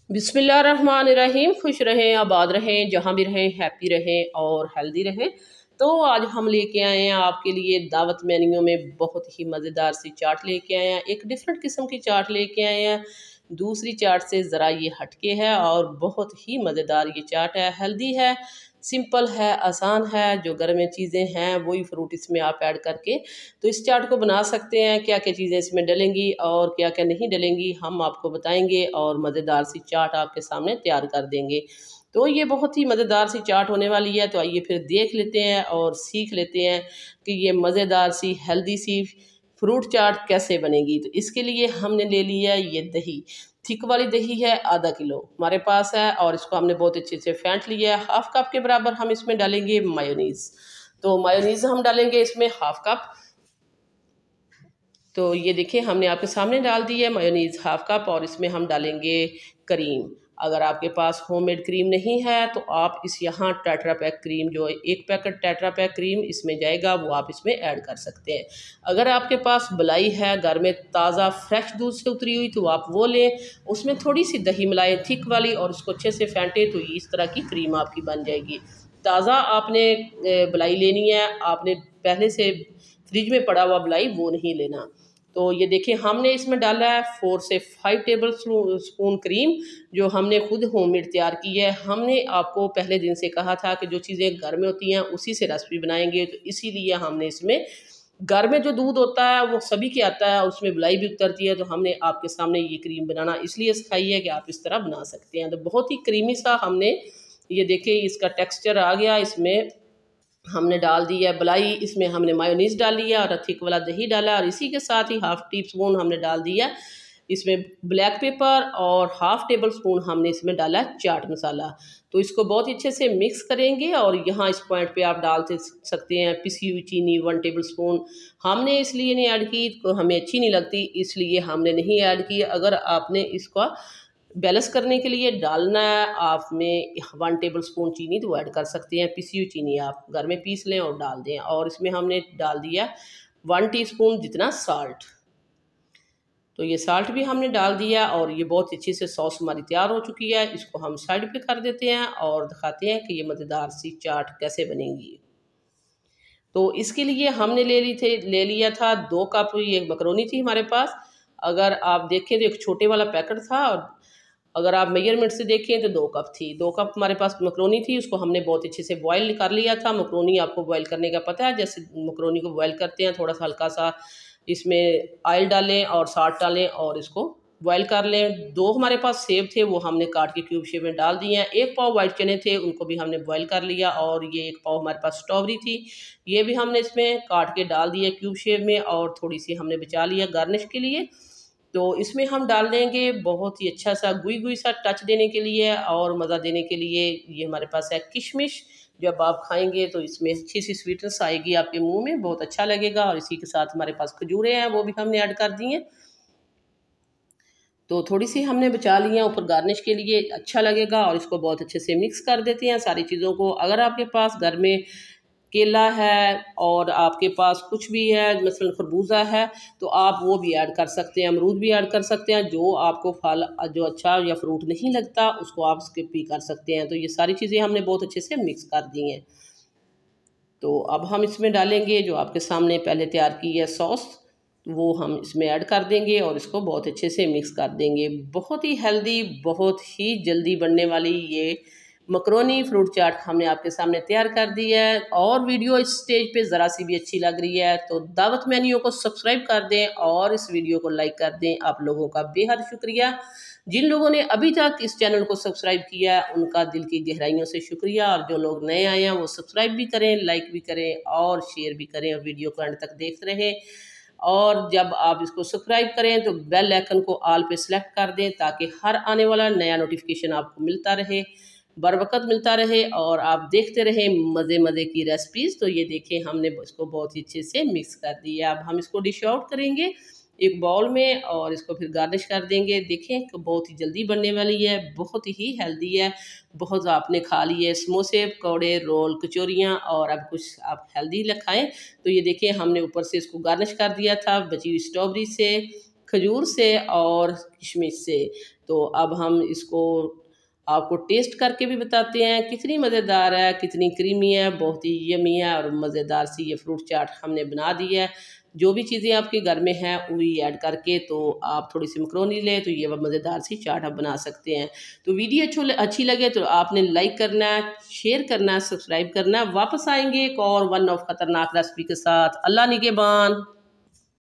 बिस्मिल्लाहिर्रहमानिर्रहीम। खुश रहें, आबाद रहें, जहाँ भी रहें हैप्पी रहें और हेल्दी रहें। तो आज हम लेके आए हैं आपके लिए दावत मेन्यू में बहुत ही मज़ेदार सी चाट लेके आए हैं। एक डिफरेंट किस्म की चाट लेके आए हैं, दूसरी चाट से ज़रा ये हटके है और बहुत ही मज़ेदार ये चाट है। हेल्दी है, सिंपल है, आसान है। जो घर में चीज़ें हैं वही फ्रूट इसमें आप ऐड करके तो इस चाट को बना सकते हैं। क्या क्या चीज़ें इसमें डलेंगी और क्या क्या नहीं डलेंगी हम आपको बताएंगे और मज़ेदार सी चाट आपके सामने तैयार कर देंगे। तो ये बहुत ही मज़ेदार सी चाट होने वाली है। तो आइए फिर देख लेते हैं और सीख लेते हैं कि ये मज़ेदार सी हेल्दी सी फ्रूट चाट कैसे बनेगी। तो इसके लिए हमने ले लिया ये दही, थिक वाली दही है, आधा किलो हमारे पास है और इसको हमने बहुत अच्छे से फेंट लिया है। हाफ कप के बराबर हम इसमें डालेंगे मायोनीज़। तो मायोनीज़ हम डालेंगे इसमें हाफ कप। तो ये देखिए हमने आपके सामने डाल दी है मायोनीज़ हाफ कप और इसमें हम डालेंगे क्रीम। अगर आपके पास होममेड क्रीम नहीं है तो आप इस यहाँ टेट्रा पैक क्रीम जो एक पैकेट टेट्रा पैक क्रीम इसमें जाएगा वो आप इसमें ऐड कर सकते हैं। अगर आपके पास मलाई है घर में ताज़ा फ्रेश दूध से उतरी हुई तो आप वो लें, उसमें थोड़ी सी दही मिलाएं थिक वाली और उसको अच्छे से फेंटें तो इस तरह की क्रीम आपकी बन जाएगी। ताज़ा आपने मलाई लेनी है, आपने पहले से फ्रिज में पड़ा हुआ मलाई वो नहीं लेना। तो ये देखिए हमने इसमें डाला है 4 से 5 टेबल स्पून क्रीम जो हमने खुद होममेड तैयार की है। हमने आपको पहले दिन से कहा था कि जो चीज़ें घर में होती हैं उसी से रेसिपी बनाएंगे, तो इसीलिए हमने इसमें घर में जो दूध होता है वो सभी के आता है, उसमें मलाई भी उतरती है। तो हमने आपके सामने ये क्रीम बनाना इसलिए सिखाई है कि आप इस तरह बना सकते हैं। तो बहुत ही क्रीमी सा हमने ये देखिए इसका टेक्सचर आ गया। इसमें हमने डाल दी है मलाई, इसमें हमने मायोनीज़ डाली है और थिक वाला दही डाला और इसी के साथ ही हाफ टी स्पून हमने डाल दिया इसमें ब्लैक पेपर और हाफ टेबल स्पून हमने इसमें डाला चाट मसाला। तो इसको बहुत ही अच्छे से मिक्स करेंगे और यहाँ इस पॉइंट पे आप डाल सकते हैं पिसी हुई चीनी 1 टेबल स्पून। हमने इसलिए नहीं ऐड की तो हमें अच्छी नहीं लगती, इसलिए हमने नहीं ऐड की। अगर आपने इसका बैलेंस करने के लिए डालना है आप में 1 टेबल स्पून चीनी तो ऐड कर सकते हैं। पिसी हुई चीनी आप घर में पीस लें और डाल दें और इसमें हमने डाल दिया 1 टीस्पून जितना साल्ट। तो ये साल्ट भी हमने डाल दिया और ये बहुत अच्छी से सॉस हमारी तैयार हो चुकी है। इसको हम साइड पे कर देते हैं और दिखाते हैं कि ये मज़ेदार सी चाट कैसे बनेगी। तो इसके लिए हमने ले लिया था 2 कप ये मकरोनी थी हमारे पास। अगर आप देखें तो एक छोटे वाला पैकेट था और अगर आप मेजरमेंट से देखें तो 2 कप थी। 2 कप हमारे पास मकरोनी थी, उसको हमने बहुत अच्छे से बॉयल कर लिया था। मकरोनी आपको बॉयल करने का पता है, जैसे मकरोनी को बॉयल करते हैं थोड़ा सा हल्का सा इसमें ऑयल डालें और साल्ट डालें और इसको बॉयल कर लें। 2 हमारे पास सेब थे वो हमने काट के क्यूब शेप में डाल दिए हैं। 1 पाव वाइट चने थे उनको भी हमने बॉयल कर लिया और ये 1 पाव हमारे पास स्ट्रॉबेरी थी, ये भी हमने इसमें काट के डाल दिया क्यूब शेप में और थोड़ी सी हमने बचा लिया गार्निश के लिए। तो इसमें हम डाल देंगे बहुत ही अच्छा सा गुई गुई सा टच देने के लिए और मज़ा देने के लिए ये हमारे पास है किशमिश। जब आप खाएंगे तो इसमें अच्छी सी स्वीटनेस आएगी आपके मुंह में, बहुत अच्छा लगेगा। और इसी के साथ हमारे पास खजूरें हैं वो भी हमने ऐड कर दी हैं। तो थोड़ी सी हमने बचा ली है ऊपर गार्निश के लिए, अच्छा लगेगा। और इसको बहुत अच्छे से मिक्स कर देते हैं सारी चीज़ों को। अगर आपके पास घर में केला है और आपके पास कुछ भी है मसलन खरबूजा है तो आप वो भी ऐड कर सकते हैं, अमरूद भी ऐड कर सकते हैं। जो आपको फल जो अच्छा या फ्रूट नहीं लगता उसको आप स्किप भी कर सकते हैं। तो ये सारी चीज़ें हमने बहुत अच्छे से मिक्स कर दी हैं। तो अब हम इसमें डालेंगे जो आपके सामने पहले तैयार की है सॉस, वो हम इसमें ऐड कर देंगे और इसको बहुत अच्छे से मिक्स कर देंगे। बहुत ही हेल्दी, बहुत ही जल्दी बनने वाली ये मकरोनी फ्रूट चाट हमने आपके सामने तैयार कर दी है। और वीडियो इस स्टेज पे ज़रा सी भी अच्छी लग रही है तो दावत मेन्यू को सब्सक्राइब कर दें और इस वीडियो को लाइक कर दें। आप लोगों का बेहद शुक्रिया। जिन लोगों ने अभी तक इस चैनल को सब्सक्राइब किया है उनका दिल की गहराइयों से शुक्रिया। और जो लोग नए आए हैं वो सब्सक्राइब भी करें, लाइक भी करें और शेयर भी करें और वीडियो को एंड तक देखते रहें। और जब आप इसको सब्सक्राइब करें तो बेल आइकन को ऑल पे सिलेक्ट कर दें ताकि हर आने वाला नया नोटिफिकेशन आपको मिलता रहे, बर वक्त मिलता रहे और आप देखते रहें मज़े मज़े की रेसिपीज़। तो ये देखें हमने इसको बहुत ही अच्छे से मिक्स कर दिया। अब हम इसको डिश आउट करेंगे एक बाउल में और इसको फिर गार्निश कर देंगे। देखें कि बहुत ही जल्दी बनने वाली है, बहुत ही हेल्दी है। बहुत आपने खा ली है समोसे, पकौड़े, रोल, कचौरियाँ और अब कुछ आप हेल्दी खाएँ। तो ये देखिए हमने ऊपर से इसको गार्निश कर दिया था बची हुई स्ट्रॉबेरी से, खजूर से और किशमिश से। तो अब हम इसको आपको टेस्ट करके भी बताते हैं कितनी मज़ेदार है, कितनी क्रीमी है, बहुत ही यमी है और मज़ेदार सी ये फ्रूट चाट हमने बना दी है। जो भी चीज़ें आपके घर में हैं वही ऐड करके, तो आप थोड़ी सी मकरोनी लें तो ये मज़ेदार सी चाट आप बना सकते हैं। तो वीडियो अच्छी लगे तो आपने लाइक करना है, शेयर करना है, सब्सक्राइब करना है। वापस आएंगे एक और वन ऑफ खतरनाक रेसिपी के साथ। अल्लाह निगहबान।